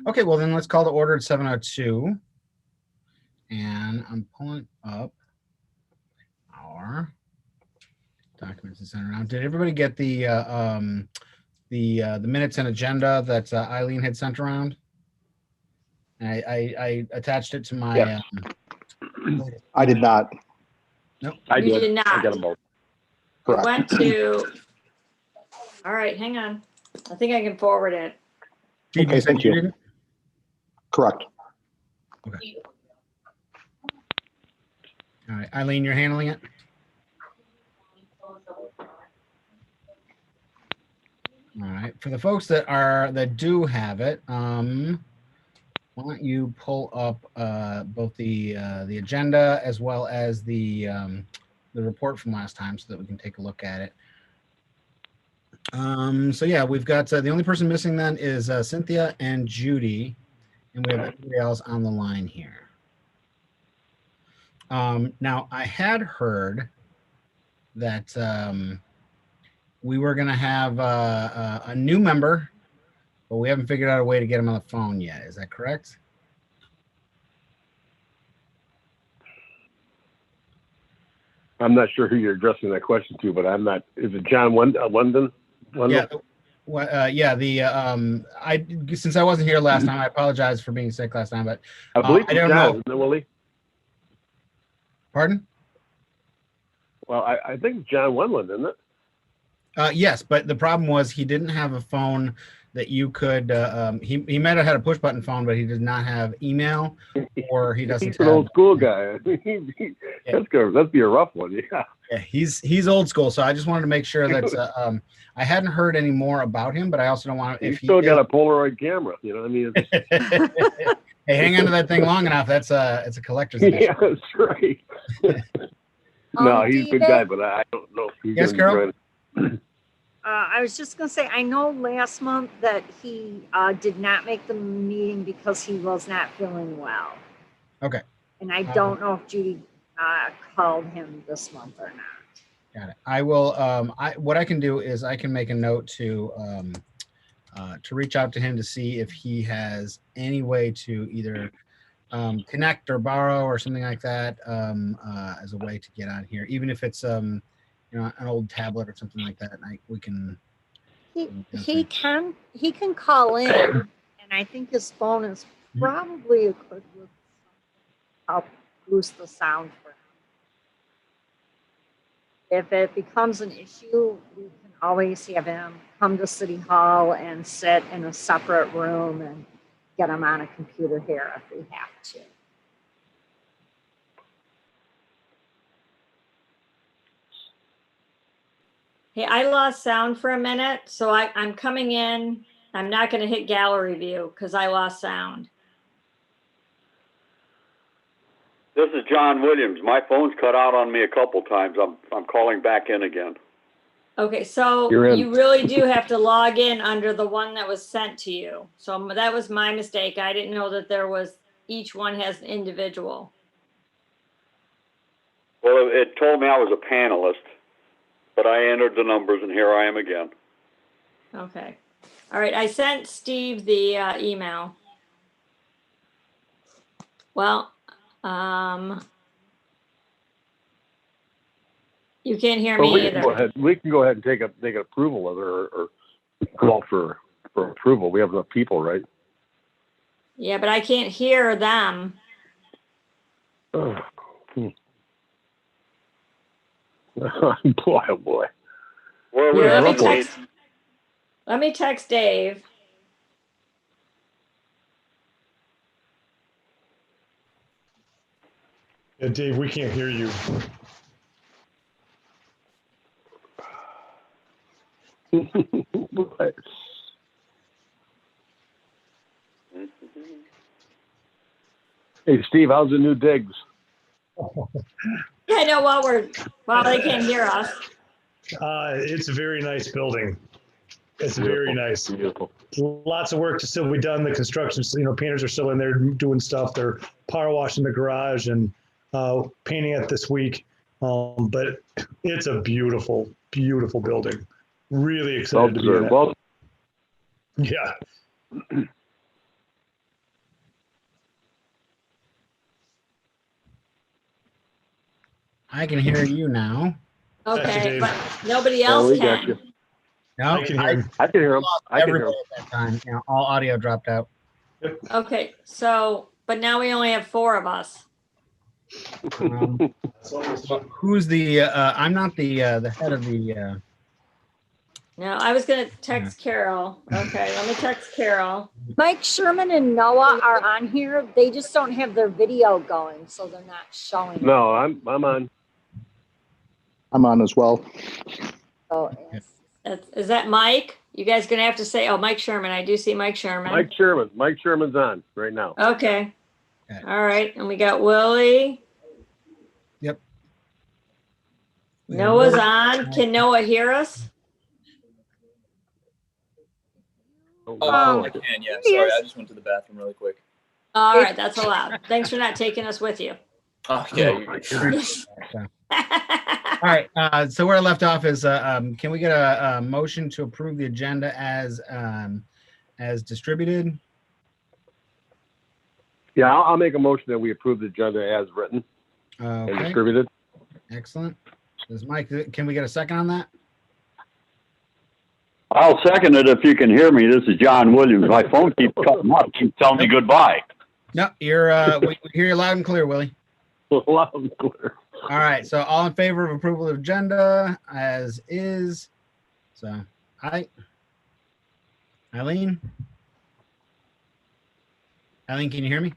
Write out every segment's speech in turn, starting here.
Okay, well then let's call to order at 7:02. And I'm pulling up our documents and sent around. Did everybody get the minutes and agenda that Eileen had sent around? And I attached it to my. Yes. I did not. Nope. I You did. did not. I got them both. We Correct. went to, all right, hang on. I think I can forward it. Phoebe, Okay, said thank you. didn't? Correct. Okay. All right, Eileen, you're handling it? All right, for the folks that do have it, why don't you pull up both the agenda as well as the report from last time so that we can take a look at it. So yeah, we've got the only person missing then is Cynthia and Judy, and we have everybody else on the line here. Now I had heard that we were going to have a new member, but we haven't figured out a way to get him on the phone yet. Is that correct? I'm not sure who you're addressing that question to, but I'm not. Is it John London? Yeah. Well, yeah. Since I wasn't here last time, I apologize for being sick last time, but I believe I don't John, know. isn't it, Willie? Pardon? Well, I think it's John Wendland, isn't it? Yes, but the problem was he didn't have a phone that you could. He might have had a push button phone, but he did not have email, or he doesn't. He's an old school guy. That'd be a rough one. Yeah. Yeah, he's old school. So I just wanted to make sure that I hadn't heard any more about him, but I also don't want to. He's still got a Polaroid camera. You know what I mean? Hey, hang on to that thing long enough. It's a collector's edition. Yeah, that's right. No, he's a good guy, but I don't know if he's Yes, going to be Carol? I was just going to say, I know last month that he did not make the meeting because he was not feeling well. Okay. And I don't know if Judy called him this month or not. Got it. I will. What I can do is I can make a note to reach out to him to see if he has any way to either connect or borrow or something like that as a way to get on here, even if it's an old tablet or something like that. And we can. He can call in, and I think his phone is probably equipped with help boost the sound for him. If it becomes an issue, we can always have him come to City Hall and sit in a separate room and get him on a computer here if we have to. Hey, I lost sound for a minute, so I'm coming in. I'm not going to hit gallery view because I lost sound. This is John Williams. My phone's cut out on me a couple times. I'm calling back in again. Okay, so you really do have to log in under the one that was sent to you. So that was my mistake. I didn't know that each one has an individual. Well, it told me I was a panelist, but I entered the numbers and here I am again. Okay. All right, I sent Steve the email. Well, you can't hear me either. We can go ahead and take an approval of it or call for approval. We have enough people, right? Yeah, but I can't hear them. Oh, boy, oh boy. Here, let me text Dave. Yeah, Dave, we can't hear you. Hey, Steve, how's the new digs? I know while they can't hear us. It's a very nice building. It's Beautiful. very nice. Beautiful. Lots of work to still be done. The construction, painters are still in there doing stuff. They're power washing the garage and painting it this week. But it's a beautiful, beautiful building. Really excited to be in it. Well, yeah. I can hear you now. Okay, Dave. but nobody Oh, else we got can. you. No, I can hear him. I can hear him. I can hear everybody him. at that time. You know, all audio dropped out. Okay, so, but now we only have 4 of us. Um, but who's the? I'm not the head of the. No, I was gonna text Carol. Okay, let me text Carol. Mike Sherman and Noah are on here. They just don't have their video going, so they're not showing. No, I'm on. I'm on as well. So, Is that Mike? You guys gonna have to say, oh, Mike Sherman. I do see Mike Sherman. Mike Sherman. Mike Sherman's on right now. Okay. Okay. All right, and we got Willie. Yep. Noah's on. Can Noah hear us? I can, yeah. Sorry, I just went to the bathroom really quick. All right, that's allowed. Thanks for not taking us with you. Oh, yeah. All right. So where I left off is, can we get a motion to approve the agenda as distributed? Yeah, I'll make a motion that we approve the agenda as written and Okay. distributed. Excellent. Does Mike? Can we get a second on that? I'll second it if you can hear me. This is John Williams. My phone keeps cutting off, keeps telling me goodbye. No, you're. We hear you loud and clear, Willie. Loud and clear. All right. So all in favor of approval of agenda as is. So, hi. Eileen. Eileen, can you hear me?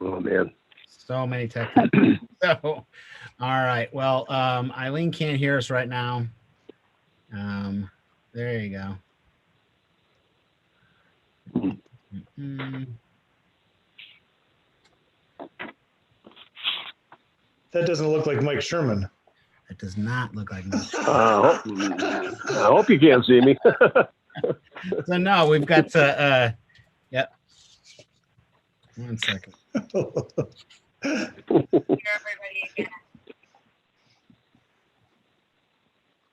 Oh man. So many texts. So, all right. Well, Eileen can't hear us right now. There you go. That doesn't look like Mike Sherman. It does not look like much. I hope you can't see me. So no, we've got yep. 1 second.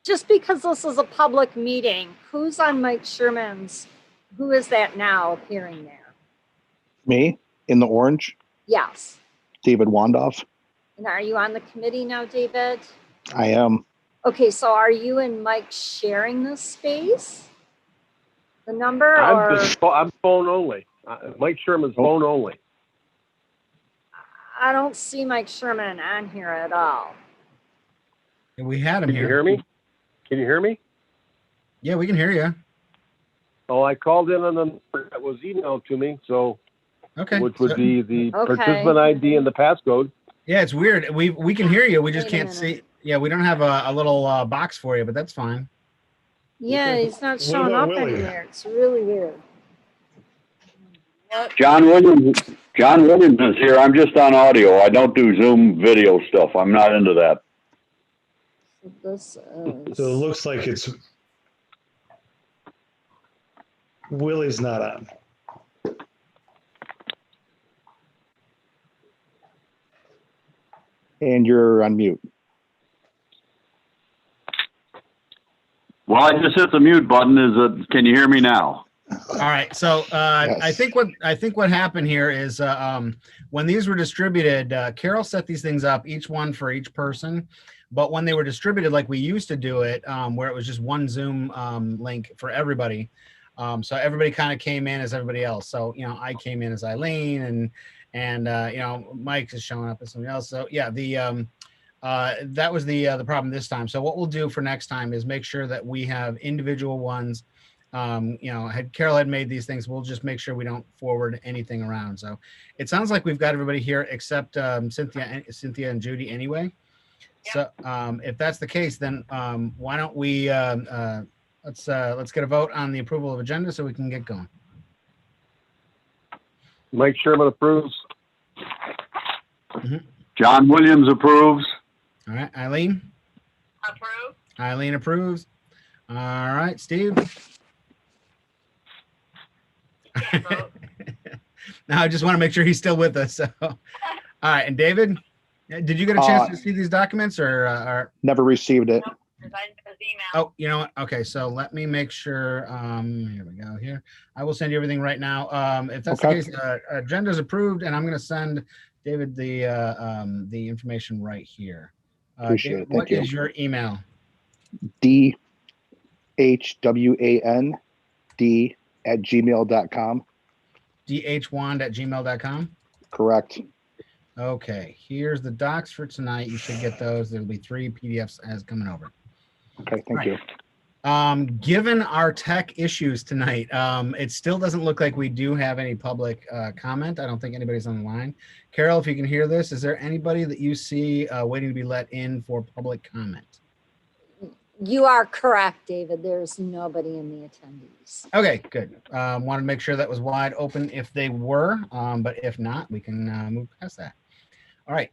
just because this is a public meeting, who's on Mike Sherman's? Who is that now appearing there? Me in the orange, Yes. David Wandoff. And are you on the committee now, David? I am. Okay, so are you and Mike sharing this space? The number or? I'm phone only. Mike Sherman's phone only. I don't see Mike Sherman on here at all. We had him Can here. you hear me? Can you hear me? Yeah, we can hear you. Oh, I called in on the number that was emailed to me, so Okay. which would So- be the Okay. participant ID and the passcode. Yeah, it's weird. We can hear you. We just Wait a can't minute. see. Yeah, we don't have a little box for you, but that's fine. Yeah, he's not What showing about up Willie? anywhere. It's really weird. John Williams is here. I'm just on audio. I don't do Zoom video stuff. I'm not into that. So this is. So it looks like it's Willie's not on. And you're on mute. Well, I just hit the mute button. Can you hear me now? All right. So Yes. I think what happened here is when these were distributed, Carol set these things up, each one for each person. But when they were distributed, like we used to do it, where it was just one Zoom link for everybody. So everybody kind of came in as everybody else. So I came in as Eileen, and Mike is showing up as somebody else. So yeah, that was the problem this time. So what we'll do for next time is make sure that we have individual ones. Carol had made these things, we'll just make sure we don't forward anything around. So it sounds like we've got everybody here except Cynthia and Judy anyway. So if that's the case, then why don't we let's get a vote on the approval of agenda so we can get going. Mike Sherman approves. John Williams approves. All right, Eileen. Approve. Eileen approves. All right, Steve. Now I just want to make sure he's still with us. So, all right, and David, did you get a chance to see these documents or? Never received it. Oh, you know what? Okay, so let me make sure. Here we go. Here, I will send you everything right now. If that's Okay. the case, agenda's approved, and I'm going to send David the information right here. Appreciate David, it. Thank what you. is your email? dhwand@gmail.com. dhwand@gmail.com. Correct. Okay, here's the docs for tonight. You should get those. There'll be 3 PDFs as coming over. Okay, thank you. Given our tech issues tonight, it still doesn't look like we do have any public comment. I don't think anybody's on the line. Carol, if you can hear this, is there anybody that you see waiting to be let in for public comment? You are correct, David. There's nobody in the attendees. Okay, good. Wanted to make sure that was wide open if they were, but if not, we can move past that. All right.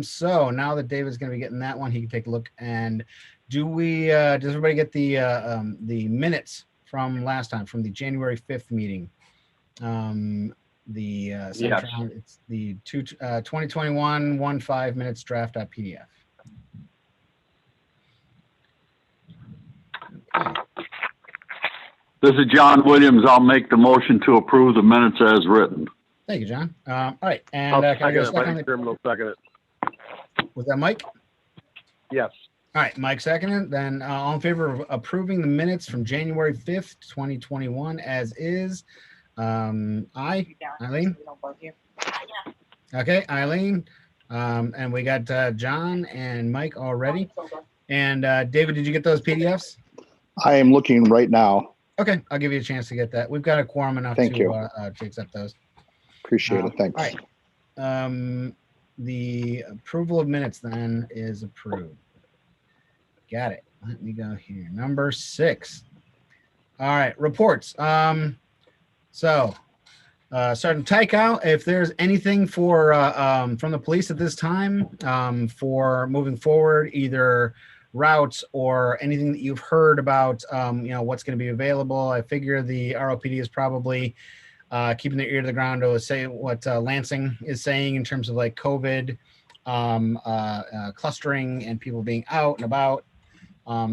So now that David's going to be getting that one, he can take a look. And do we? Does everybody get the minutes from last time, from the January 5th meeting? It's the 2021 1/5 minutes draft.pdf. This is John Williams. I'll make the motion to approve the minutes as written. Thank you, John. All right, and I'll can I get a second it. second? Vice Chairman will second it. Was that Mike? Yes. All right, Mike seconded. Then all in favor of approving the minutes from January 5th, 2021 as is. Aye. Eileen? Okay, Eileen. And we got John and Mike already. And David, did you get those PDFs? I am looking right now. Okay, I'll give you a chance to get that. We've got a quorum enough Thank you. To accept those. Appreciate it. Thanks. All right. The approval of minutes then is approved. Got it. Let me go here. Number 6. All right, reports. Sergeant Tykow, if there's anything for from the police at this time for moving forward, either routes or anything that you've heard about, what's going to be available. I figure the ROPD is probably keeping their ear to the ground to say what Lansing is saying in terms of like COVID clustering and people being out and about.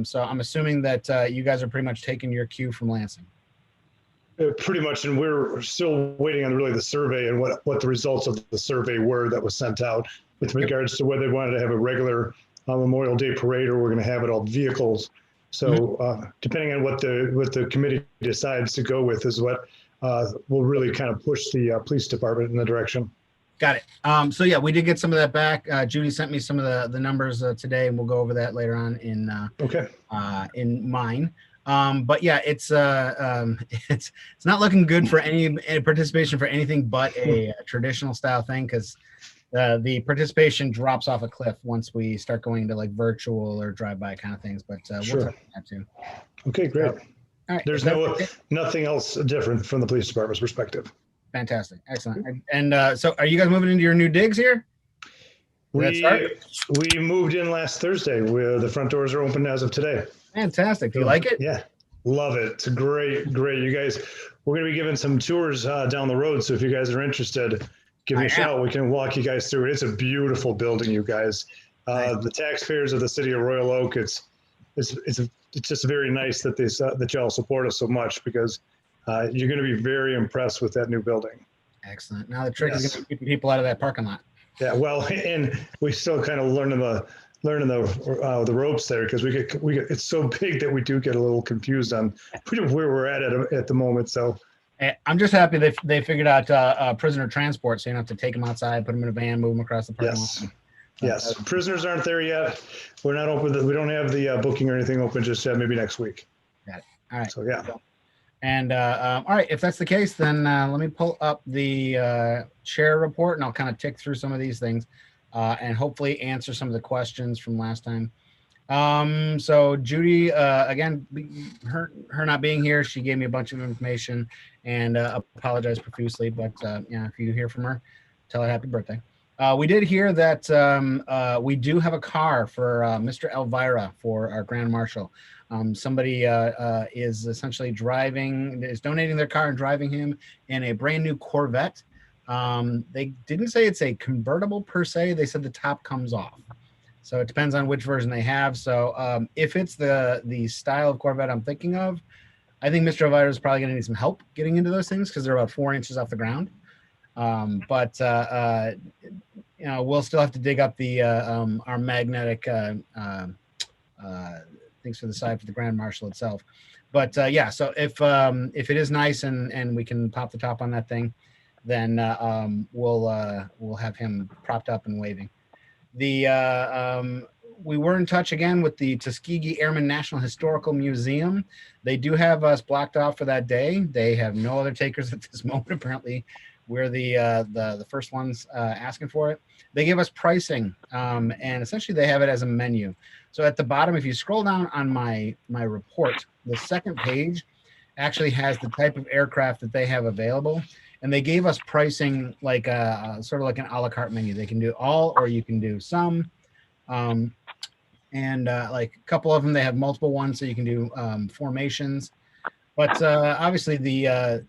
So I'm assuming that you guys are pretty much taking your cue from Lansing. Pretty much, and we're still waiting on really the survey and what the results of the survey were that was sent out with regards to whether they wanted to have a regular Memorial Day parade or we're going to have it all vehicles. So depending on what the committee decides to go with is what will really kind of push the police department in the direction. Got it. So yeah, we did get some of that back. Judy sent me some of the numbers today, and we'll go over that later on in mine. But yeah, it's not looking good for any participation for anything but a traditional style thing, because the participation drops off a cliff once we start going into like virtual or drive-by kind of things. But Sure. we'll talk about that too. Okay, great. All right. There's nothing else different from the police department's perspective. Fantastic. Excellent. And so are you guys moving into your new digs here? We moved in last Thursday. The front doors are open as of today. Fantastic. Do you like it? Yeah, love it. It's great. You guys, we're going to be giving some tours down the road. So if you guys are interested, give me a shout. We can walk you guys through it. It's a beautiful building, you guys. The taxpayers of the city of Royal Oak, it's just very nice that that y'all support us so much, because you're going to be very impressed with that new building. Excellent. Now the trick is going to keep people out of that parking lot. Yeah, well, and we still kind of learning the ropes there, because we get it's so big that we do get a little confused on where we're at the moment. So I'm just happy they figured out prisoner transport, so you don't have to take them outside, put them in a van, move them across the parking lot. Yes, prisoners aren't there yet. We're not open. We don't have the booking or anything open just yet. Maybe next week. Got it. All right. So yeah. And all right, if that's the case, then let me pull up the chair report, and I'll kind of tick through some of these things and hopefully answer some of the questions from last time. So Judy, again, her not being here, she gave me a bunch of information and apologized profusely. But if you hear from her, tell her happy birthday. We did hear that we do have a car for Mr. Elvira for our Grand Marshal. Somebody is essentially is donating their car and driving him in a brand new Corvette. They didn't say it's a convertible per se. They said the top comes off. So it depends on which version they have. So if it's the style of Corvette I'm thinking of, I think Mr. Elvira is probably going to need some help getting into those things, because they're about 4 inches off the ground. But we'll still have to dig up the our magnetic things for the side for the Grand Marshal itself. But yeah, so if it is nice and we can pop the top on that thing, then we'll have him propped up and waving. We were in touch again with the Tuskegee Airmen National Historical Museum. They do have us blocked off for that day. They have no other takers at this moment. Apparently, we're the first ones asking for it. They give us pricing, and essentially they have it as a menu. So at the bottom, if you scroll down on my report, the second page actually has the type of aircraft that they have available. And they gave us pricing like sort of like an a la carte menu. They can do all, or you can do some. And like a couple of them, they have multiple ones, so you can do formations. But obviously, the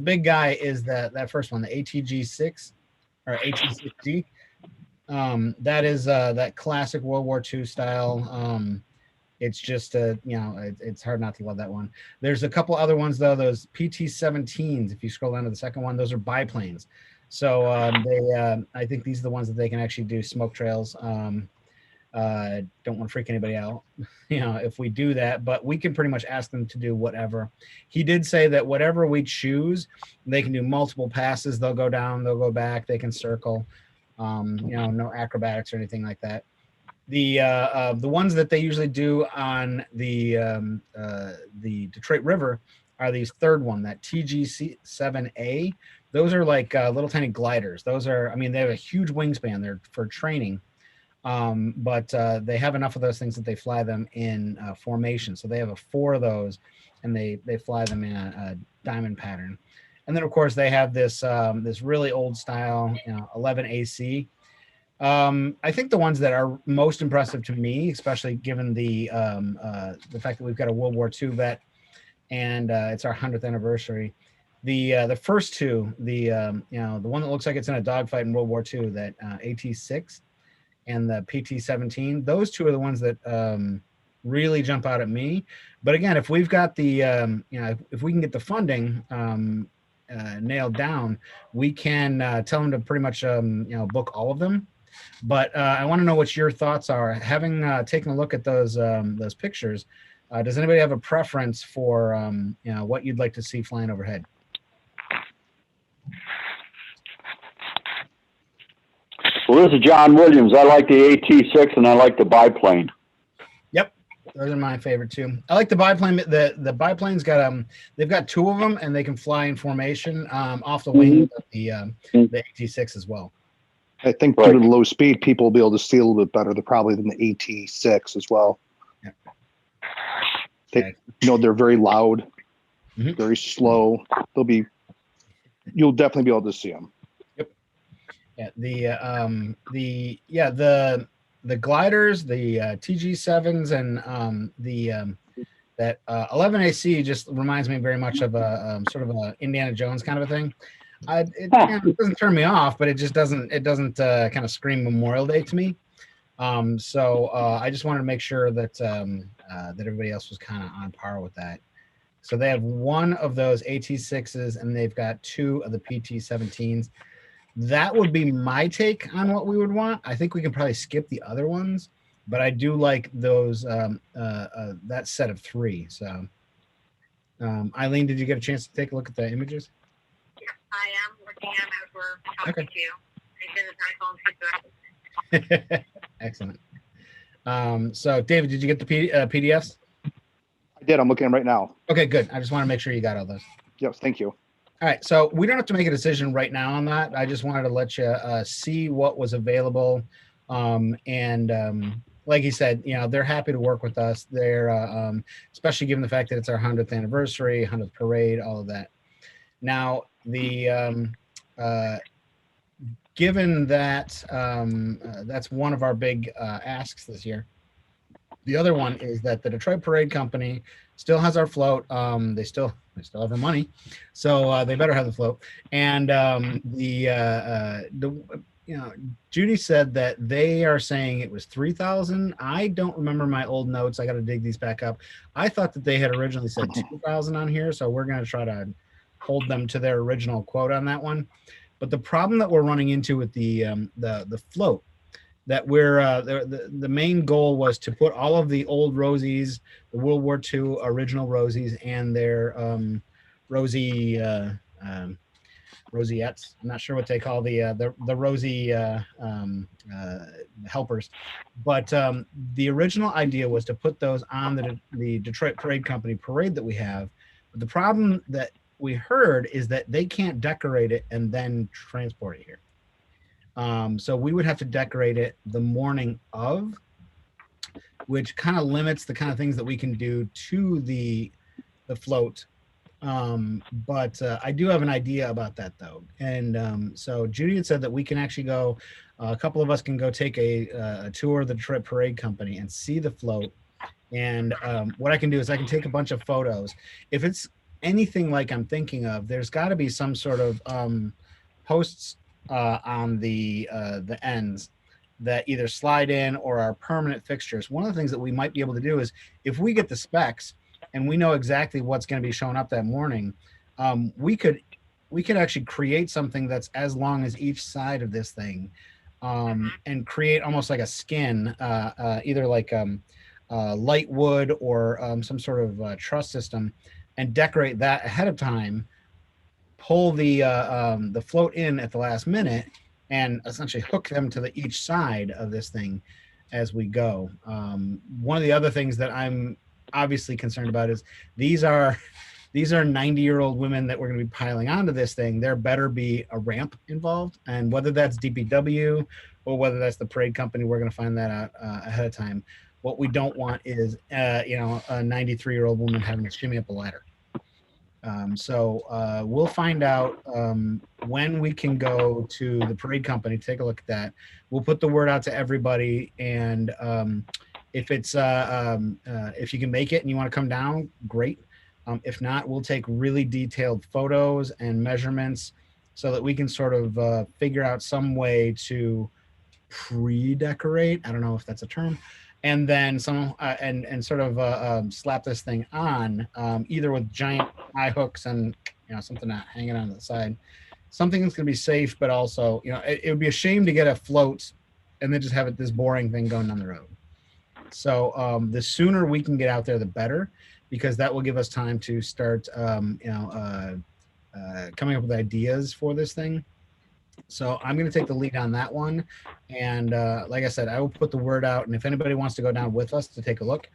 big guy is that first one, the ATG-6 or AT-6D. That is that classic World War II style. It's just it's hard not to love that one. There's a couple other ones though. Those PT-17s. If you scroll down to the second one, those are biplanes. So I think these are the ones that they can actually do smoke trails. Don't want to freak anybody out, if we do that, but we can pretty much ask them to do whatever. He did say that whatever we choose, they can do multiple passes. They'll go down, they'll go back, they can circle, no acrobatics or anything like that. The ones that they usually do on the Detroit River are these third one, that TG-7A. Those are like little tiny gliders. Those are, they have a huge wingspan. They're for training. But they have enough of those things that they fly them in formation. So they have 4 of those, and they fly them in a diamond pattern. And then of course they have this this really old style 11 AC. I think the ones that are most impressive to me, especially given the fact that we've got a World War II vet and it's our 100th anniversary. The first two, the one that looks like it's in a dogfight in World War II, that AT-6 and the PT-17, those two are the ones that really jump out at me. But again, if we've got the if we can get the funding nailed down, we can tell them to pretty much book all of them. But I want to know what your thoughts are. Having taken a look at those pictures, does anybody have a preference for what you'd like to see flying overhead? Well, this is John Williams. I like the AT-6 and I like the biplane. Yep, those are my favorite too. I like the biplane. The biplane's got they've got 2 of them and they can fly in formation off the wing of the AT-6 as well. I think due to the low speed, people will be able to see a little bit better probably than the AT-6 as well. Yep. They're very loud, very slow. You'll definitely be able to see them. Yeah, the gliders, the TG-7s, and that 11AC just reminds me very much of a sort of a Indiana Jones kind of a thing. It doesn't turn me off, but it just doesn't kind of scream Memorial Day to me. So I just wanted to make sure that that everybody else was kind of on par with that. So they have 1 of those AT-6s and they've got 2 of the PT-17s. That would be my take on what we would want. I think we can probably skip the other ones, but I do like those that set of 3. So, Eileen, did you get a chance to take a look at the images? Yes, I am looking at them as we're talking to you. I've been in my phone. Excellent. So, David, did you get the PDFs? I did. I'm looking at them right now. Okay, good. I just want to make sure you got all those. Yes, thank you. All right, so we don't have to make a decision right now on that. I just wanted to let you see what was available. Like you said, they're happy to work with us. They're, especially given the fact that it's our 100th anniversary, 100th parade, all of that. Now, given that that's one of our big asks this year, the other one is that the Detroit Parade Company still has our float. They still have our money, so they better have the float. And Judy said that they are saying it was 3,000. I don't remember my old notes. I got to dig these back up. I thought that they had originally said 2,000 on here, so we're going to try to hold them to their original quote on that one. But the problem that we're running into with the float, that we're the main goal was to put all of the old Rosies, the World War II original Rosies, and their Rosie Rosiettes. I'm not sure what they call the Rosie helpers, but the original idea was to put those on the Detroit Parade Company parade that we have. But the problem that we heard is that they can't decorate it and then transport it here. So we would have to decorate it the morning of, which kind of limits the kind of things that we can do to the float. But I do have an idea about that though. And so Judy had said that we can actually go, a couple of us can go take a tour of the Detroit Parade Company and see the float. And what I can do is I can take a bunch of photos. If it's anything like I'm thinking of, there's got to be some sort of posts on the ends that either slide in or are permanent fixtures. One of the things that we might be able to do is if we get the specs and we know exactly what's going to be showing up that morning, we could actually create something that's as long as each side of this thing, and create almost like a skin, either like light wood or some sort of truss system, and decorate that ahead of time, pull the float in at the last minute, and essentially hook them to each side of this thing as we go. One of the other things that I'm obviously concerned about is these are 90-year-old women that we're going to be piling onto this thing. There better be a ramp involved, and whether that's DPW or whether that's the parade company, we're going to find that out ahead of time. What we don't want is a 93-year-old woman having to shimmy up a ladder. So we'll find out when we can go to the parade company, take a look at that. We'll put the word out to everybody, and if it's if you can make it and you want to come down, great. If not, we'll take really detailed photos and measurements so that we can sort of figure out some way to pre-decorate. I don't know if that's a term. And then some and sort of slap this thing on, either with giant eye hooks and something not hanging on the side, something that's going to be safe, but also it would be a shame to get a float and then just have this boring thing going down the road. So the sooner we can get out there, the better, because that will give us time to start coming up with ideas for this thing. So I'm going to take the lead on that one. And like I said, I will put the word out. And if anybody wants to go down with us to take a look,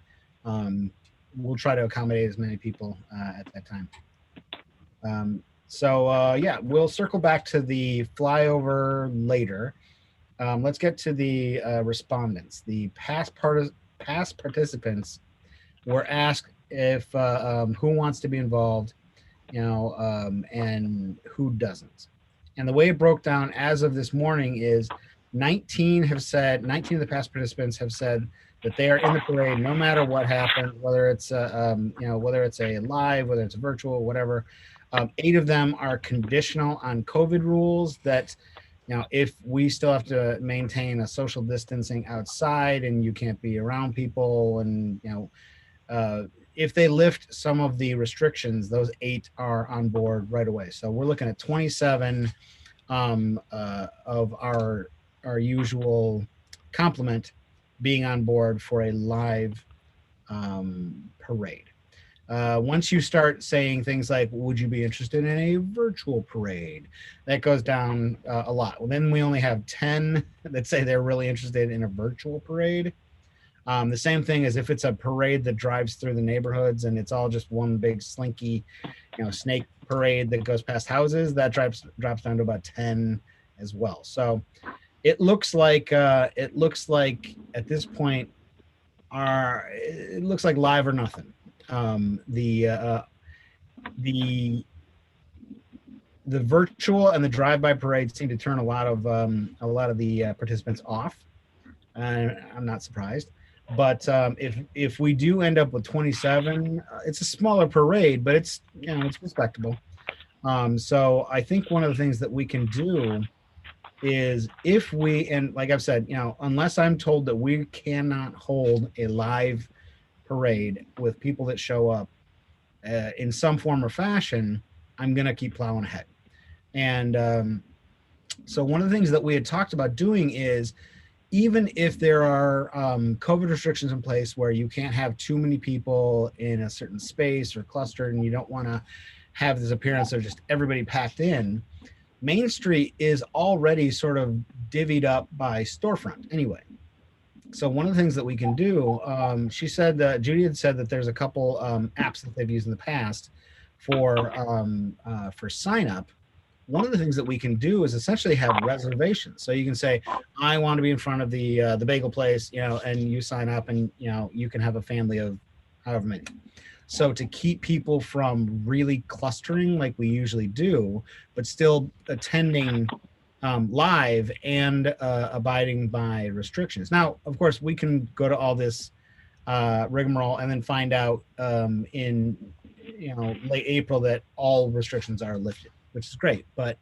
we'll try to accommodate as many people at that time. Yeah, we'll circle back to the flyover later. Let's get to the respondents. The past participants were asked if who wants to be involved, and who doesn't. And the way it broke down as of this morning is 19 of the past participants have said that they are in the parade no matter what happens, whether it's whether it's a live, whether it's virtual, whatever. 8 of them are conditional on COVID rules that if we still have to maintain a social distancing outside and you can't be around people, and if they lift some of the restrictions, those 8 are on board right away. So we're looking at 27 of our usual complement being on board for a live parade. Once you start saying things like, would you be interested in a virtual parade? That goes down a lot. Well, then we only have 10 that say they're really interested in a virtual parade. The same thing as if it's a parade that drives through the neighborhoods and it's all just one big slinky, snake parade that goes past houses, that drops down to about 10 as well. So it looks like at this point it looks like live or nothing. The virtual and the drive-by parade seem to turn a lot of the participants off, and I'm not surprised. But if we do end up with 27, it's a smaller parade, but it's it's respectable. So I think one of the things that we can do is and like I've said, unless I'm told that we cannot hold a live parade with people that show up in some form or fashion, I'm gonna keep plowing ahead. And So one of the things that we had talked about doing is, even if there are COVID restrictions in place where you can't have too many people in a certain space or clustered, and you don't want to have this appearance of just everybody packed in, Main Street is already sort of divvied up by storefront anyway. So one of the things that we can do, she said that Judy had said that there's a couple apps that they've used in the past for sign up. One of the things that we can do is essentially have reservations. So you can say, I want to be in front of the bagel place, and you sign up, and you can have a family of however many. So to keep people from really clustering like we usually do, but still attending live and abiding by restrictions. Now, of course, we can go to all this rigmarole and then find out in late April that all restrictions are lifted, which is great. But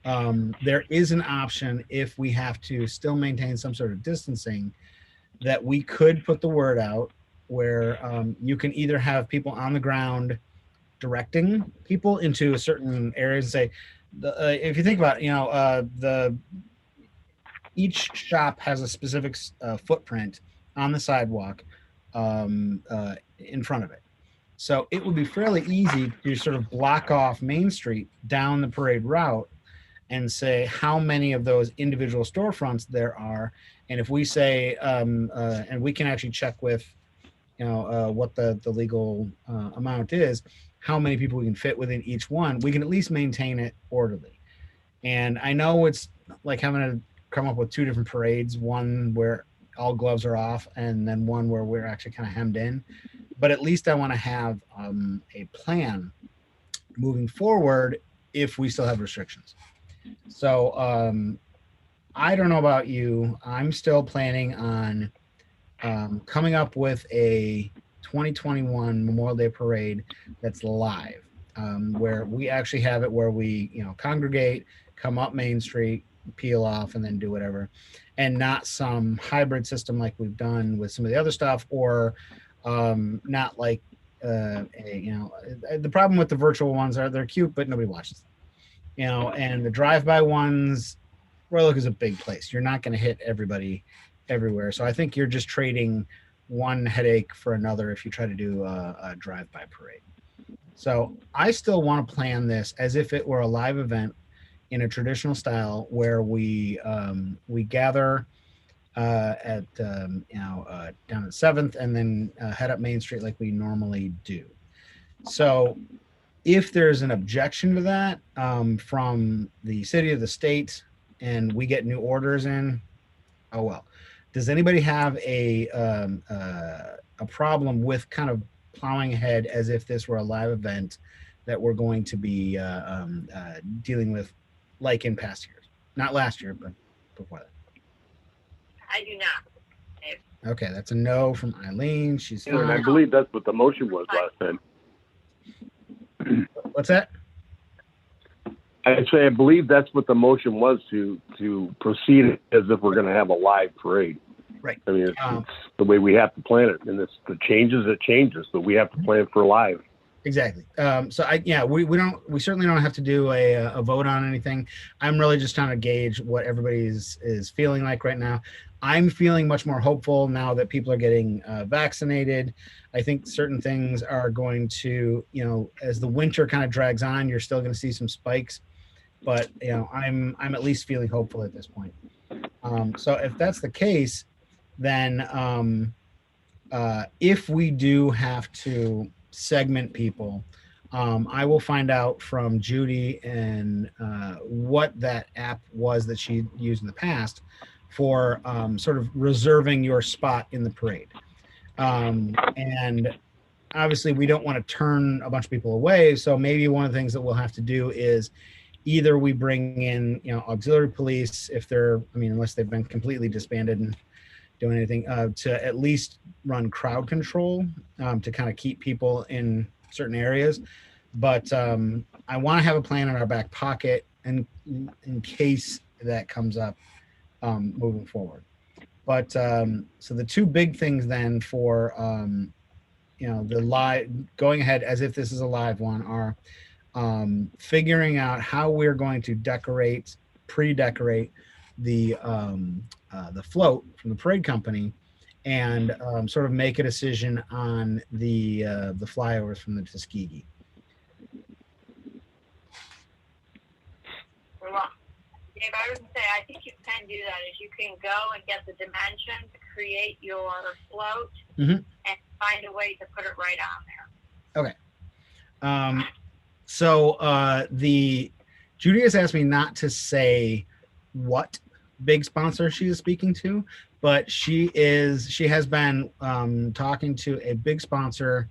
there is an option, if we have to still maintain some sort of distancing, that we could put the word out where you can either have people on the ground directing people into a certain areas and say, if you think about it, each shop has a specific footprint on the sidewalk in front of it. So it would be fairly easy to sort of block off Main Street down the parade route and say how many of those individual storefronts there are. And if we say, and we can actually check with, what the legal amount is, how many people we can fit within each one, we can at least maintain it orderly. And I know it's like having to come up with two different parades, one where all gloves are off and then one where we're actually kind of hemmed in. But at least I want to have a plan moving forward if we still have restrictions. So I don't know about you. I'm still planning on coming up with a 2021 Memorial Day parade that's live, where we actually have it where we, congregate, come up Main Street, peel off, and then do whatever, and not some hybrid system like we've done with some of the other stuff, or not like the problem with the virtual ones are they're cute, but nobody watches them, and the drive-by ones, Royal Oak is a big place. You're not going to hit everybody everywhere. So I think you're just trading one headache for another if you try to do a drive-by parade. So I still want to plan this as if it were a live event in a traditional style where we gather at down at 7th and then head up Main Street like we normally do. So if there's an objection to that from the city or the state and we get new orders in, oh well. Does anybody have a problem with kind of plowing ahead as if this were a live event that we're going to be dealing with like in past years? Not last year, but before that. I do not. Okay, that's a no from Eileen. She's And I believe that's what the motion was last time. What's that? I'd say I believe that's what the motion was, to proceed as if we're going to have a live parade. Right. I mean, it's the way we have to plan it, and it's the changes, it changes, but we have to plan for live. Exactly. So we certainly don't have to do a vote on anything. I'm really just trying to gauge what everybody is feeling like right now. I'm feeling much more hopeful now that people are getting vaccinated. I think certain things are going to, as the winter kind of drags on, you're still going to see some spikes, but I'm at least feeling hopeful at this point. So if that's the case, then if we do have to segment people, I will find out from Judy and what that app was that she used in the past for sort of reserving your spot in the parade. And obviously we don't want to turn a bunch of people away. So maybe one of the things that we'll have to do is either we bring in, auxiliary police if they're, unless they've been completely disbanded and doing anything, to at least run crowd control to kind of keep people in certain areas. But I want to have a plan in our back pocket and in case that comes up moving forward. But so the two big things then for the live, going ahead as if this is a live one, are figuring out how we're going to decorate pre-decorate the float from the parade company, and sort of make a decision on the flyovers from the Tuskegee. Well, Dave, I would say I think you can do that. Is you can go and get the dimensions, create your float, and find a way to put it right on there. Okay. So Judy has asked me not to say what big sponsor she is speaking to, but she has been talking to a big sponsor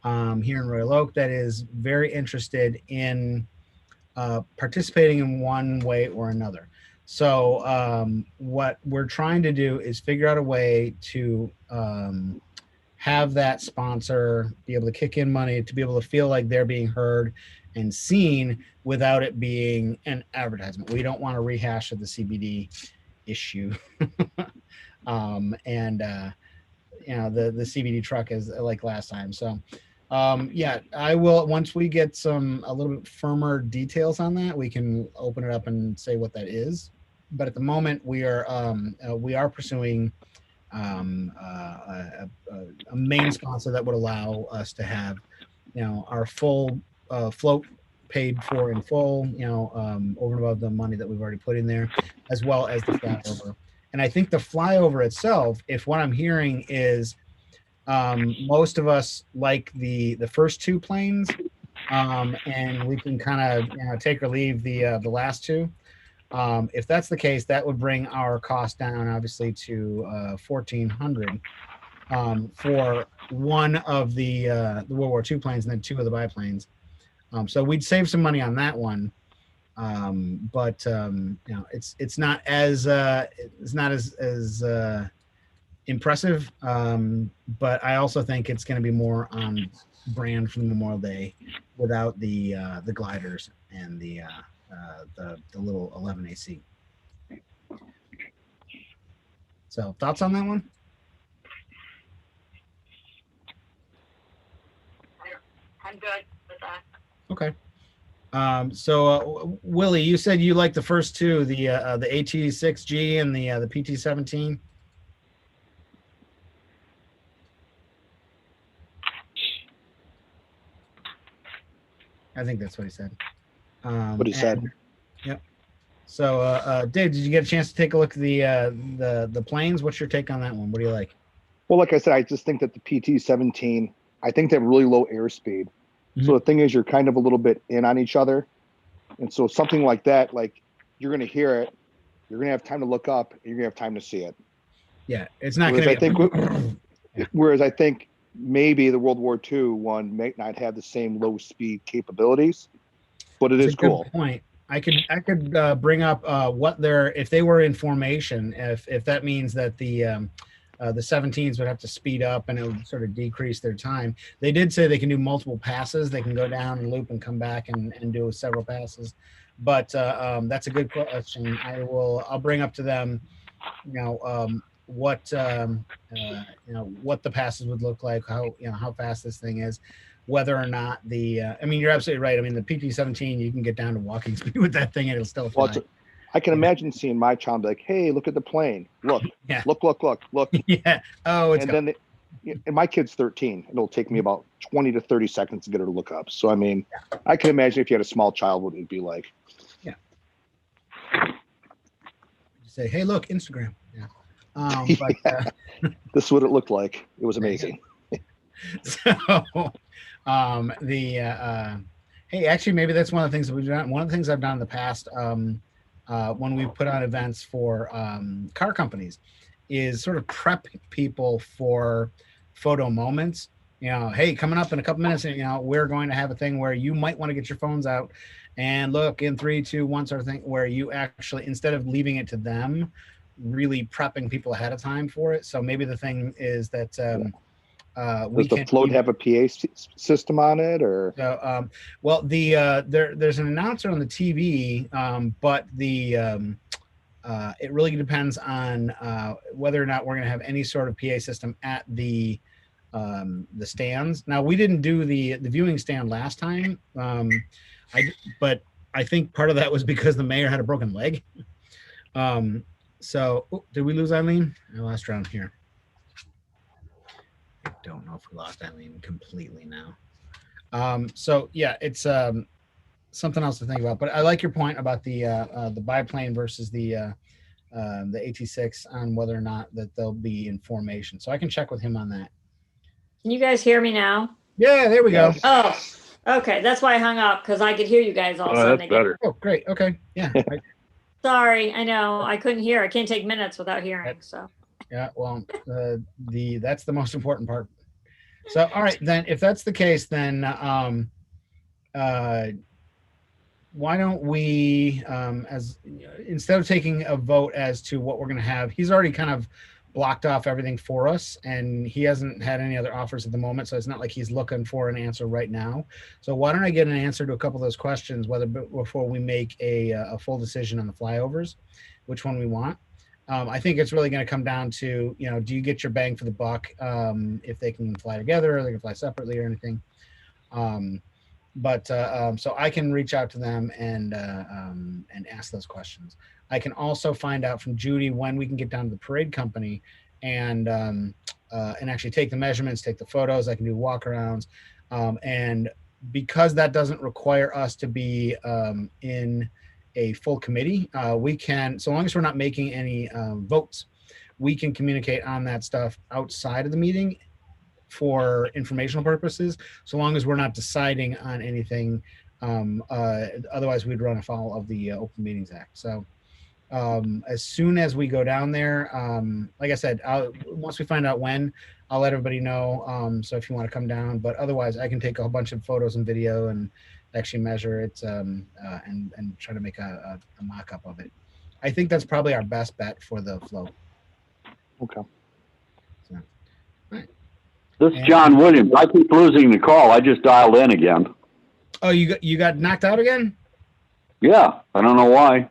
here in Royal Oak that is very interested in participating in one way or another. So what we're trying to do is figure out a way to have that sponsor be able to kick in money to be able to feel like they're being heard and seen without it being an advertisement. We don't want to rehash of the CBD issue. And the CBD truck is like last time. So yeah, I will, once we get a little bit firmer details on that, we can open it up and say what that is. But at the moment we are pursuing a main sponsor that would allow us to have, our full float paid for in full, over and above the money that we've already put in there, as well as the flyover. And I think the flyover itself, if what I'm hearing is most of us like the first two planes, and we can kind of take or leave the last two. If that's the case, that would bring our cost down, obviously, to $1,400 for one of the World War II planes, and then two of the biplanes. So we'd save some money on that one, but it's not as impressive. But I also think it's going to be more on brand for the Memorial Day without the gliders and the little 11 AC. So thoughts on that one? I'm good with that. Okay. So Willie, you said you like the first two, the AT6G and the PT17. I think that's what he said. What he said. Yep. So Dave, did you get a chance to take a look at the planes? What's your take on that one? What do you like? Well, like I said, I just think that the PT17, I think they have really low airspeed. So the thing is, you're kind of a little bit in on each other. And so something like that, like you're going to hear it, you're going to have time to look up, and you're going to have time to see it. Yeah, it's not going to be. Whereas I think maybe the World War II one may not have the same low speed capabilities, but it is cool. Good point. I could bring up if they were in formation, if that means that the 17s would have to speed up and it would sort of decrease their time. They did say they can do multiple passes. They can go down and loop and come back and do several passes. But that's a good question. I'll bring up to them, what the passes would look like, how fast this thing is, whether or not you're absolutely right. I mean, the PT-17, you can get down to walking speed with that thing and it'll still fly. Well, I can imagine seeing my child be like, "Hey, look at the plane! Look, yeah. look!" Yeah. Oh, it's. And and my kid's 13. It'll take me about 20 to 30 seconds to get her to look up. So I mean, I can imagine if you had a small child, what it'd be like. Yeah. Say, hey, look, Instagram. Yeah. This is what it looked like. It was amazing. So, hey, actually, maybe that's one of the things that we've done. One of the things I've done in the past, when we've put on events for car companies, is sort of prep people for photo moments. Hey, coming up in a couple minutes, we're going to have a thing where you might want to get your phones out and look in 3, 2, 1 sort of thing, where you actually, instead of leaving it to them, really prepping people ahead of time for it. So maybe the thing is that does the float have a PA system on it, or? Well, there's an announcer on the TV, but it really depends on whether or not we're going to have any sort of PA system at the stands. Now, we didn't do the viewing stand last time, but I think part of that was because the mayor had a broken leg. So did we lose Eileen? I lost her on here. I don't know if we lost Eileen completely now. So yeah, it's something else to think about. But I like your point about the biplane versus the AT6 on whether or not that they'll be in formation. So I can check with him on that. Can you guys hear me now? Yeah, there we go. Oh, okay. That's why I hung up, because I could hear you guys all of a sudden That's again. better. Oh, great. Okay. Yeah. Sorry, I know. I couldn't hear. I can't take minutes without hearing. So Yeah. Well, that's the most important part. So, all right, then, if that's the case, then why don't we, instead of taking a vote as to what we're going to have, he's already kind of blocked off everything for us, and he hasn't had any other offers at the moment, so it's not like he's looking for an answer right now. So why don't I get an answer to a couple of those questions, before we make a full decision on the flyovers, which one we want. I think it's really going to come down to, do you get your bang for the buck if they can fly together or they can fly separately or anything. So I can reach out to them and ask those questions. I can also find out from Judy when we can get down to the parade company and actually take the measurements, take the photos. I can do walkarounds, and because that doesn't require us to be in a full committee, we can, so long as we're not making any votes, we can communicate on that stuff outside of the meeting for informational purposes, so long as we're not deciding on anything. Otherwise, we'd run afoul of the Open Meetings Act. So as soon as we go down there, like I said, once we find out when, I'll let everybody know. So if you want to come down, but otherwise, I can take a whole bunch of photos and video and actually measure it and try to make a mock-up of it. I think that's probably our best bet for the float. Okay. So, all right. This is John Williams. I keep losing the call. I just dialed in again. Oh, you got knocked out again? Yeah, I don't know why.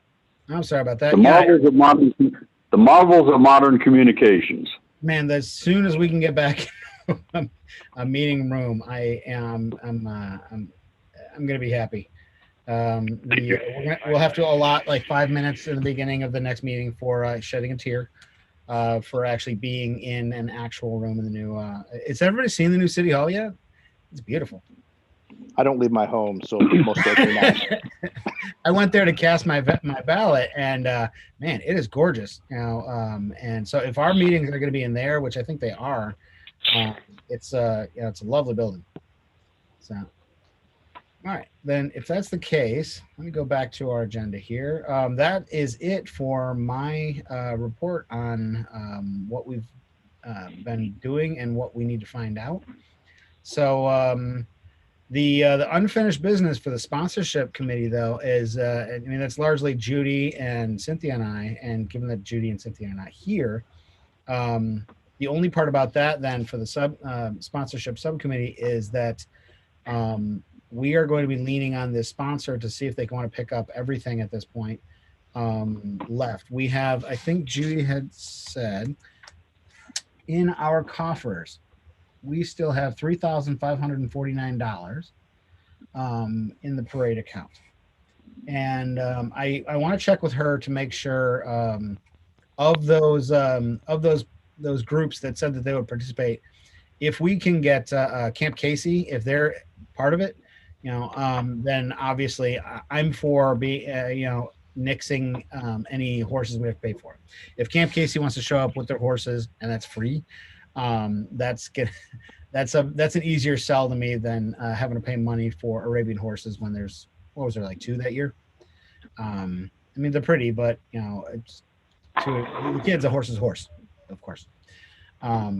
I'm sorry about that. The marvels of modern communications. Man, as soon as we can get back a meeting room, I'm gonna be happy. We'll have to allot like 5 minutes in the beginning of the next meeting for shedding a tear, for actually being in an actual room in the new. Has everybody seen the new City Hall yet? It's beautiful. I don't leave my home, so most likely not. I went there to cast my ballot, and man, it is gorgeous. And so if our meetings are going to be in there, which I think they are, it's a lovely building. So, all right, then if that's the case, let me go back to our agenda here. That is it for my report on what we've been doing and what we need to find out. So. The unfinished business for the sponsorship committee, though, is that's largely Judy and Cynthia and I. And given that Judy and Cynthia are not here, the only part about that then for the sponsorship subcommittee is that we are going to be leaning on this sponsor to see if they want to pick up everything at this point left. We have, I think Judy had said, in our coffers, we still have $3,549 in the parade account. And I want to check with her to make sure of those groups that said that they would participate, if we can get Camp Casey, if they're part of it, then obviously I'm for nixing any horses we have to pay for. If Camp Casey wants to show up with their horses and that's free, that's an easier sell to me than having to pay money for Arabian horses when there's, what was there, like 2 that year? They're pretty, but it's the kid's a horse's horse, of course.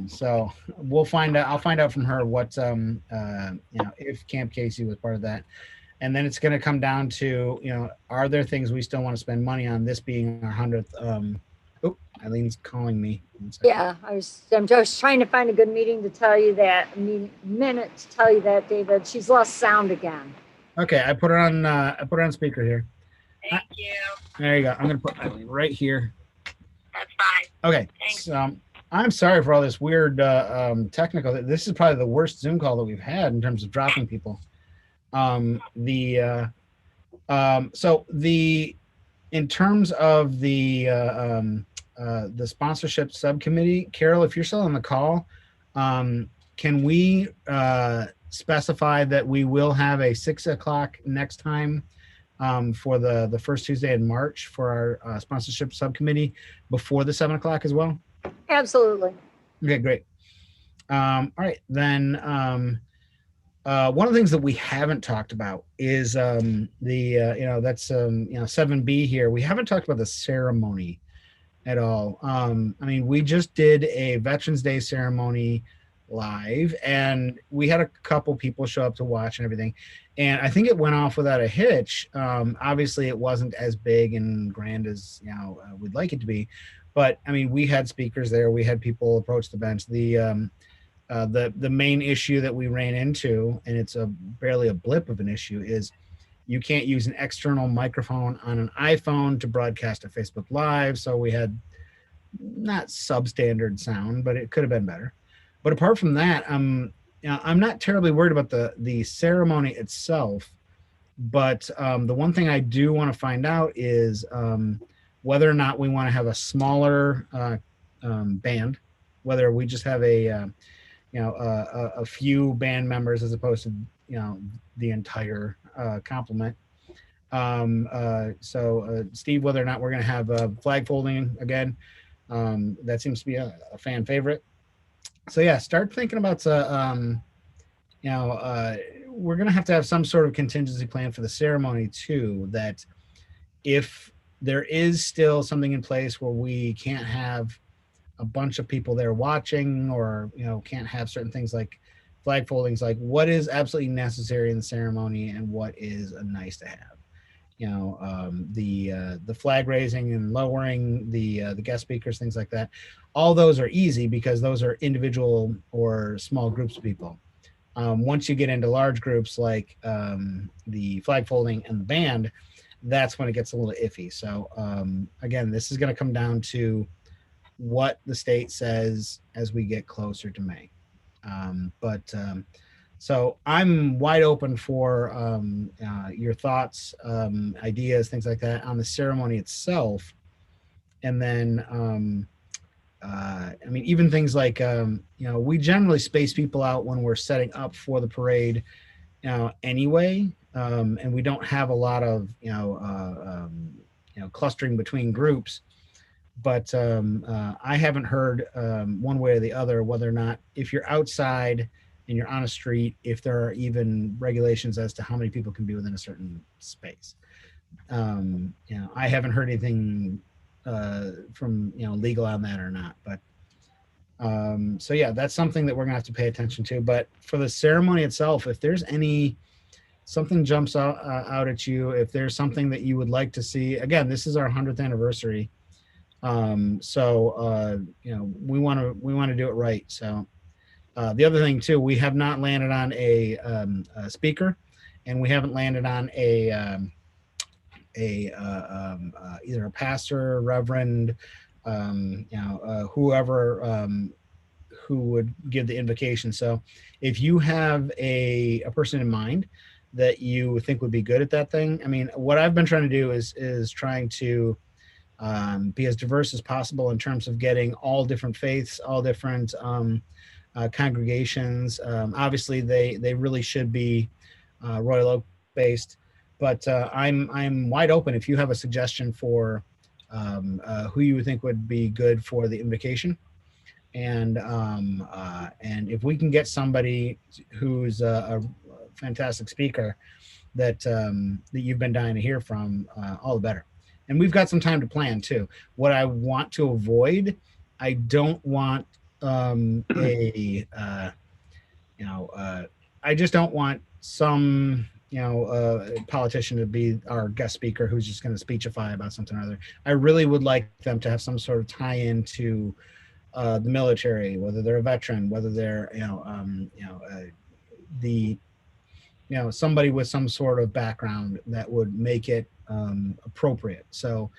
So we'll find out. I'll find out from her what if Camp Casey was part of that, and then it's going to come down to are there things we still want to spend money on? This being our 100th. Eileen's calling me. Yeah, I'm just trying to find a good meeting to tell you that. Minute to tell you that, David. She's lost sound again. Okay, I put her on. I put her on speaker here. Thank you. There you go. I'm gonna put Eileen right here. That's fine. Okay. So, I'm sorry for all this weird technical. This is probably the worst Zoom call that we've had in terms of dropping people. So in terms of the sponsorship subcommittee, Carol, if you're still on the call, can we specify that we will have a 6 o'clock next time for the first Tuesday in March for our sponsorship subcommittee before the 7 o'clock as well? Absolutely. Okay, great. All right, then one of the things that we haven't talked about is that's 7B here. We haven't talked about the ceremony at all. I mean, we just did a Veterans Day ceremony live, and we had a couple people show up to watch and everything, and I think it went off without a hitch. Obviously, it wasn't as big and grand as we'd like it to be, but I mean, we had speakers there. We had people approach the bench. The main issue that we ran into, and it's barely a blip of an issue, is you can't use an external microphone on an iPhone to broadcast a Facebook Live. So we had not substandard sound, but it could have been better. But apart from that, I'm not terribly worried about the ceremony itself. But the one thing I do want to find out is whether or not we want to have a smaller band, whether we just have a few band members as opposed to the entire complement. Steve, whether or not we're going to have flag folding again, that seems to be a fan favorite. So yeah, start thinking about we're going to have some sort of contingency plan for the ceremony too, that if there is still something in place where we can't have a bunch of people there watching, or can't have certain things like flag foldings, like what is absolutely necessary in the ceremony and what is a nice to have. The flag raising and lowering, the guest speakers, things like that, all those are easy because those are individual or small groups of people. Once you get into large groups like the flag folding and the band, that's when it gets a little iffy. So again, this is going to come down to what the state says as we get closer to May. So I'm wide open for your thoughts, ideas, things like that on the ceremony itself. And then, I mean, even things like, we generally space people out when we're setting up for the parade anyway. And we don't have a lot of, clustering between groups. But I haven't heard one way or the other whether or not, if you're outside and you're on a street, if there are even regulations as to how many people can be within a certain space. I haven't heard anything from legal on that or not. But so yeah, that's something that we're gonna have to pay attention to. But for the ceremony itself, if there's something jumps out at you, if there's something that you would like to see, again, this is our 100th anniversary. We want to do it right. So the other thing too, we have not landed on a speaker, and we haven't landed on either a pastor, reverend, whoever who would give the invocation. So if you have a person in mind that you think would be good at that thing, I mean, what I've been trying to do is trying to be as diverse as possible in terms of getting all different faiths, all different congregations. Obviously, they really should be Royal Oak based, but I'm wide open. If you have a suggestion for who you think would be good for the invocation, and if we can get somebody who's a fantastic speaker that you've been dying to hear from, all the better. And we've got some time to plan too. What I want to avoid, I don't want I just don't want some politician to be our guest speaker who's just going to speechify about something or other. I really would like them to have some sort of tie-in to the military, whether they're a veteran, whether they're somebody with some sort of background that would make it appropriate. So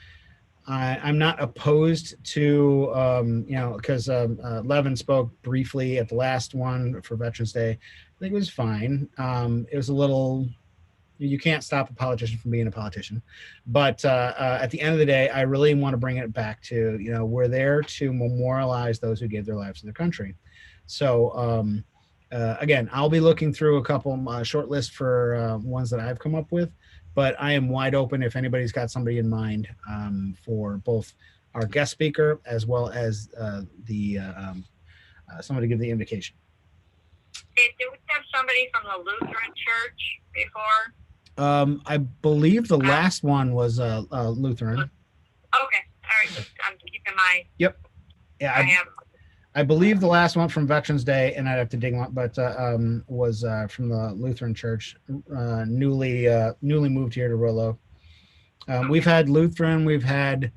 I'm not opposed to, because Levin spoke briefly at the last one for Veterans Day. I think it was fine. It was a little You can't stop a politician from being a politician, but at the end of the day, I really want to bring it back to, we're there to memorialize those who gave their lives to their country. So again, I'll be looking through a couple short lists for ones that I've come up with, but I am wide open if anybody's got somebody in mind for both our guest speaker as well as somebody to give the invitation. Did we have somebody from the Lutheran Church before? I believe the last one was Lutheran. Okay, all right. I'm keeping my. Yep. Yeah, I believe the last one from Veterans Day, and I'd have to dig one, but was from the Lutheran Church, newly moved here to Rollo. We've had Lutheran, we've had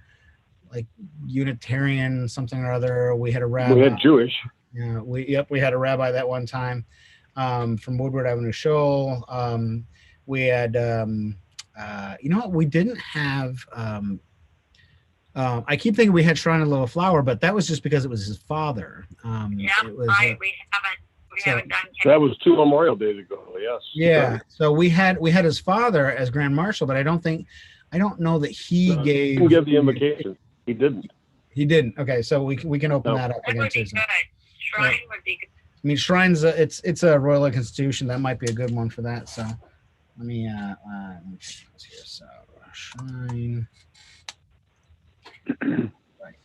like Unitarian, something or other. We had a rabbi. We had Jewish. Yeah, we had a rabbi that one time from Woodward Avenue Shoal. We had, we didn't have, I keep thinking we had Shrine of Little Flower, but that was just because it was his father. We haven't done. That was 2 Memorial Days ago, yes. Yeah, so we had his father as Grand Marshal, but I don't know that he gave. He didn't give the invitation. He didn't. He didn't. Okay, so we can open that up again too. Shrine would be good. I mean, Shrine's it's a Royal Oak institution. That might be a good one for that. So let me see what's here. So Shrine. Right.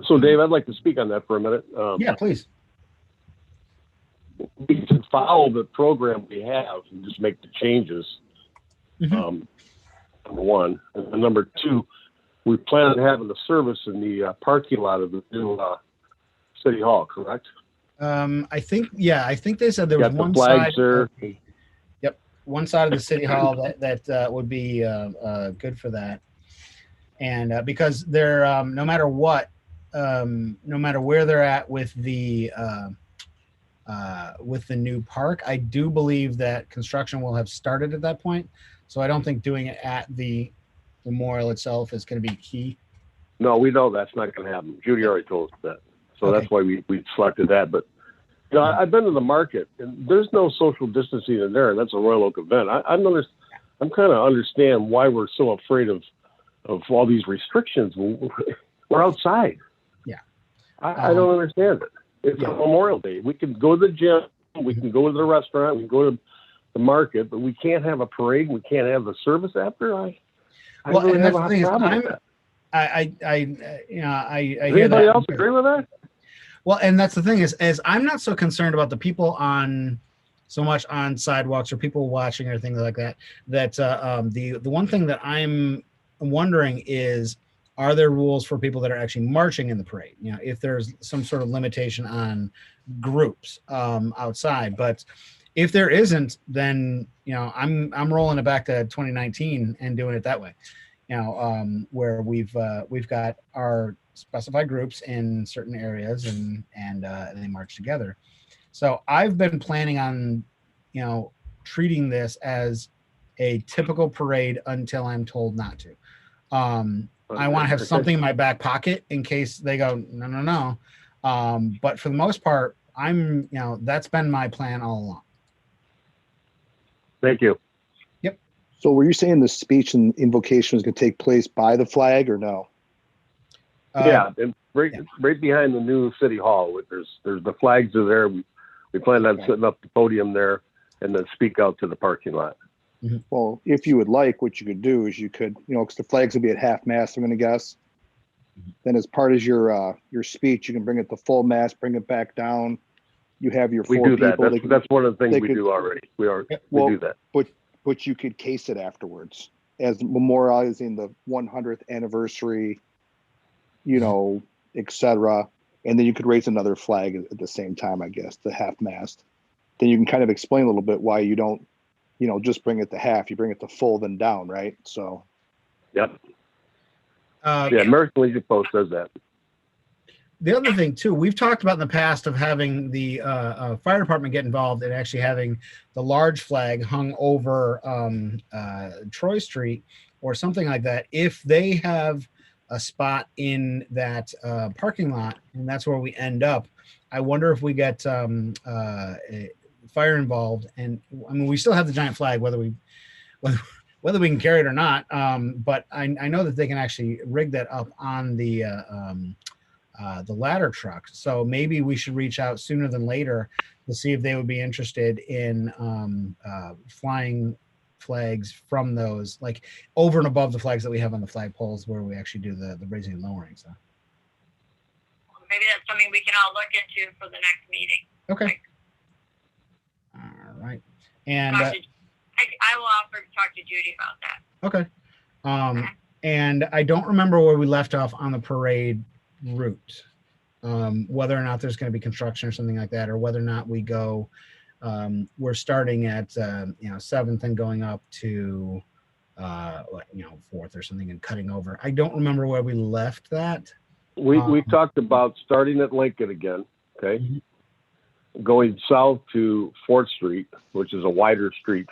So Dave, I'd like to speak on that for a minute. Yeah, please. We can follow the program we have and just make the changes. Mm-hmm. Number one, and number two, we plan on having the service in the parking lot of the new City Hall, correct? I think they said there was one flags side. There. Yep, one side of the City Hall that would be good for that, and because they're no matter what, no matter where they're at with the new park, I do believe that construction will have started at that point. So I don't think doing it at the memorial itself is going to be key. No, we know that's not going to happen. Judy already told us that. So Okay. That's why we selected that. But I've been to the market, and there's no social distancing in there, and that's a Royal Oak event. I'm kind of understand why we're so afraid of all these restrictions. We're outside. Yeah. I don't understand it. It's a Memorial Day. We can go to the gym, we can go to the restaurant, we can go to the market, but we can't have a parade. We can't have the service after. I really have a problem with that. I Does hear anybody that. else agree with that? Well, and that's the thing is I'm not so concerned about the people so much on sidewalks or people watching or things like that. The one thing that I'm wondering is, are there rules for people that are actually marching in the parade? If there's some sort of limitation on groups outside, but if there isn't, then I'm rolling it back to 2019 and doing it that way. Where we've got our specified groups in certain areas and they march together. So I've been planning on treating this as a typical parade until I'm told not to. I want to have something in my back pocket in case they go no. But for the most part, that's been my plan all along. Thank you. Yep. So were you saying the speech and invocation was going to take place by the flag or no? And right behind the new City Hall, there's the flags are there. We plan on setting up the podium there and then speak out to the parking lot. Mm-hmm. Well, if you would like, what you could do is you could, because the flags will be at half mast, I'm going to guess. Mm-hmm. Then as part of your speech, you can bring it to full mast, bring it back down. You have your We four do that. people. That's one of the things we do already. We do that. But you could case it afterwards as memorializing the 100th anniversary, et cetera. And then you could raise another flag at the same time, I guess, the half mast. Then you can kind of explain a little bit why you don't, just bring it to half. You bring it to full, then down, right? So. Yep. American Legion Post does that. The other thing too, we've talked about in the past of having the fire department get involved and actually having the large flag hung over Troy Street or something like that. If they have a spot in that parking lot and that's where we end up, I wonder if we get fire involved. And I mean, we still have the giant flag, whether we whether we can carry it or not. But I know that they can actually rig that up on the ladder truck. So maybe we should reach out sooner than later to see if they would be interested in flying flags from those, like over and above the flags that we have on the flag poles where we actually do the raising and lowering. So maybe that's something we can all look into for the next meeting. Okay. All right. And I will offer to talk to Judy about that. Okay. And I don't remember where we left off on the parade route, whether or not there's going to be construction or something like that, or whether or not we go, we're starting at, 7th and going up to, 4th or something and cutting over. I don't remember where we left that. We talked about starting at Lincoln again, okay? Mm-hmm. Going south to 4th Street, which is a wider street,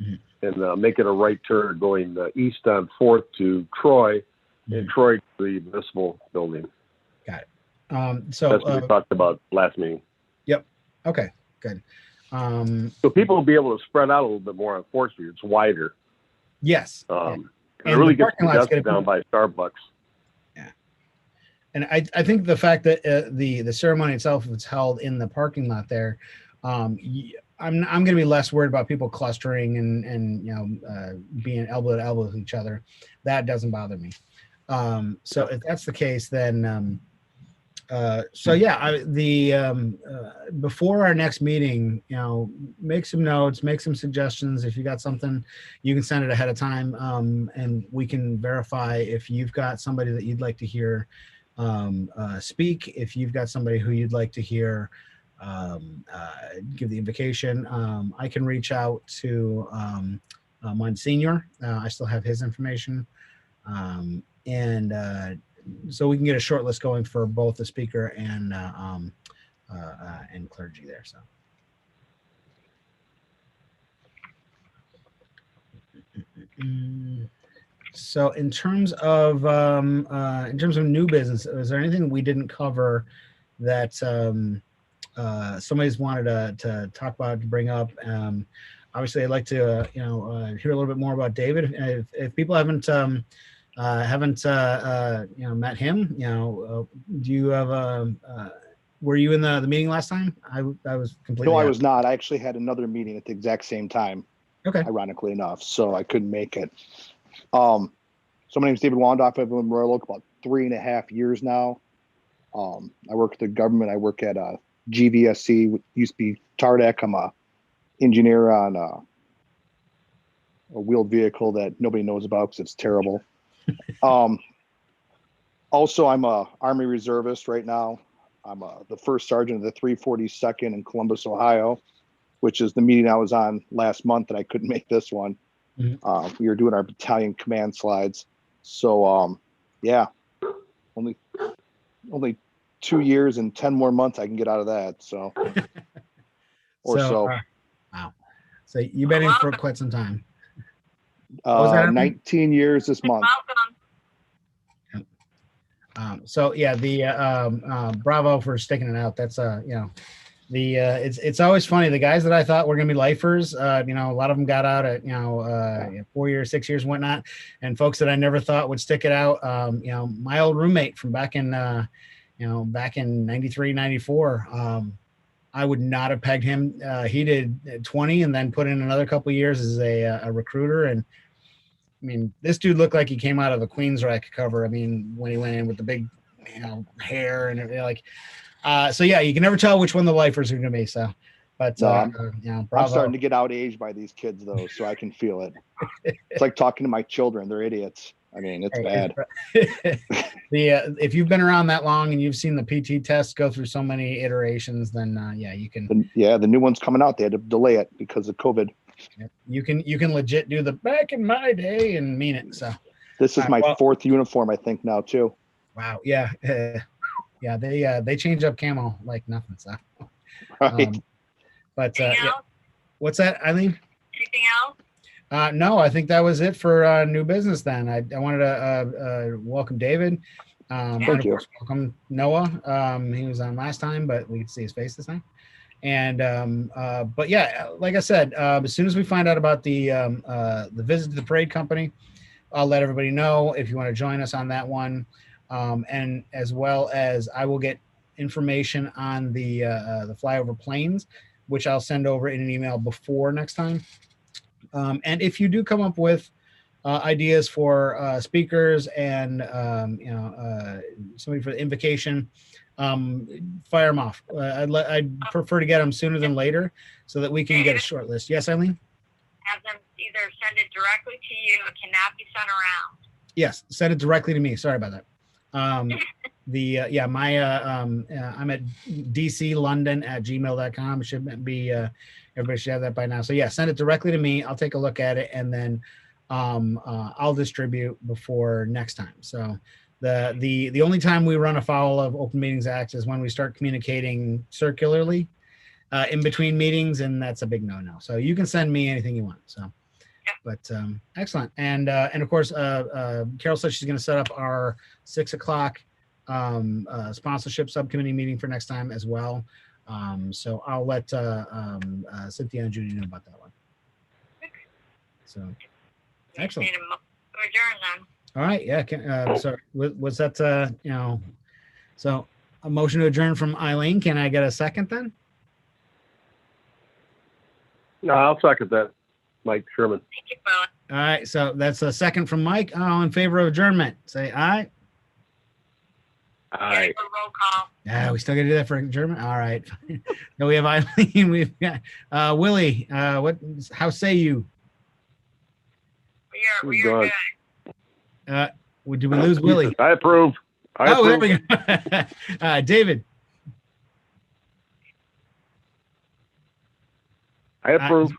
mm-hmm. and making a right turn going east on 4th to Troy, mm-hmm. and Troy to the municipal building. Got it. So that's what we talked about last meeting. Yep. Okay, good. So people will be able to spread out a little bit more on 4th Street. It's wider. Yes. And it really gets congested down by Starbucks. And I think the fact that the ceremony itself, if it's held in the parking lot there, I'm going to be less worried about people clustering and being elbow to elbow with each other. That doesn't bother me. So if that's the case, then before our next meeting, make some notes, make some suggestions. If you got something, you can send it ahead of time, and we can verify if you've got somebody that you'd like to hear speak. If you've got somebody who you'd like to hear give the invocation, I can reach out to Monsignor. I still have his information, and so we can get a short list going for both the speaker and clergy there. So in terms of new business, is there anything we didn't cover that somebody's wanted to talk about, to bring up? Obviously, I'd like to hear a little bit more about David. If people haven't met him, do you have were you in the meeting last time? I was completely. No, I was not. I actually had another meeting at the exact same time. Okay. Ironically enough, so I couldn't make it. So my name is David Wandoff. I've been in Royal Oak about 3.5 years now. I work at the government. I work at GVSC, used to be TARDAC. I'm a engineer on a wheeled vehicle that nobody knows about because it's terrible. Also, I'm a Army reservist right now. I'm the first sergeant of the 342nd in Columbus, Ohio, which is the meeting I was on last month, and I couldn't make this one. Mm-hmm. We were doing our battalion command slides. So, only 2 years and 10 more months I can get out of that. So, wow. So you've been in for quite some time. 19 years this month. So yeah, bravo for sticking it out. That's it's always funny. The guys that I thought were going to be lifers, a lot of them got out at 4 years, 6 years, and whatnot. And folks that I never thought would stick it out, my old roommate from back in 93, 94, I would not have pegged him. He did 20 and then put in another couple of years as a recruiter. And I mean, this dude looked like he came out of a Queensryche cover. I mean, when he went in with the big, hair and everything, so yeah, you can never tell which one the lifers are going to be. So, but bravo. I'm starting to get outaged by these kids though, so I can feel it. It's like talking to my children; they're idiots. I mean, it's bad. If you've been around that long and you've seen the PT test go through so many iterations, then you can. The new one's coming out. They had to delay it because of COVID. You can legit do the back in my day and mean it. So this is my fourth uniform, I think now too. Wow. Yeah. Yeah, they change up camo like nothing. So, right. What's that, Eileen? Anything else? No, I think that was it for new business. Then I wanted to welcome David. Thank you. Welcome Noah. He was on last time, but we could see his face this time. And but yeah, like I said, as soon as we find out about the visit to the parade company, I'll let everybody know if you want to join us on that one. And as well as I will get information on the flyover planes, which I'll send over in an email before next time. And if you do come up with ideas for speakers and somebody for the invocation, fire them off. I'd prefer to get them sooner than later so that we can get a short list. Yes, Eileen? Have them either send it directly to you. It cannot be sent around. Yes, send it directly to me. Sorry about that. I'm at dclondon@gmail.com. It should be everybody should have that by now. So yeah, send it directly to me. I'll take a look at it, and then I'll distribute before next time. So the only time we run afoul of Open Meetings Act is when we start communicating circularly in between meetings, and that's a big no-no. So you can send me anything you want. So, but excellent. And of course, Carol said she's going to set up our 6 o'clock sponsorship subcommittee meeting for next time as well. So I'll let Cynthia and Judy know about that one. So excellent. All right. Yeah. So was that so a motion to adjourn from Eileen? Can I get a second then? No, I'll second that. Mike Sherman. Thank you, Bowen. All right. So that's a second from Mike. All in favor of adjournment, say aye. Aye. Roll call. Yeah, we still got to do that for adjournment. All right. Now we have Eileen. We've got Willie. How say you? We are good. Did we lose Willie? I approve. There we go. David. I approve.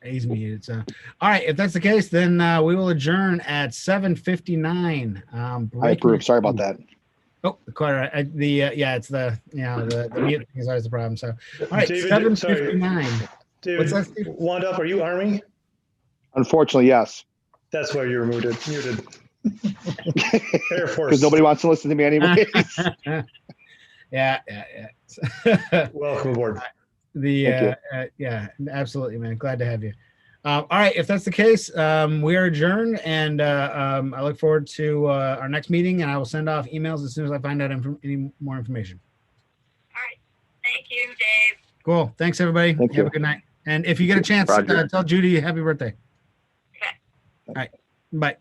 He's muted. So, all right. If that's the case, then we will adjourn at 7:59. I approve. Sorry about that. Oh, quite all right. It's the mute thing is always the problem. So, all right, David, 7:59. David, What's that, Steve? wound up. Are you Army? Unfortunately, yes. That's why you're muted. Air Force. Because nobody wants to listen to me anyways. Yeah. Welcome aboard. Yeah, absolutely, man. Glad to have you. All right, if that's the case, we are adjourned, and I look forward to our next meeting, and I will send off emails as soon as I find out any more information. All right. Thank you, Dave. Cool. Thanks, everybody. Thank Have you. a good night. And if you get a chance, tell Judy happy birthday. Okay. All right. Bye.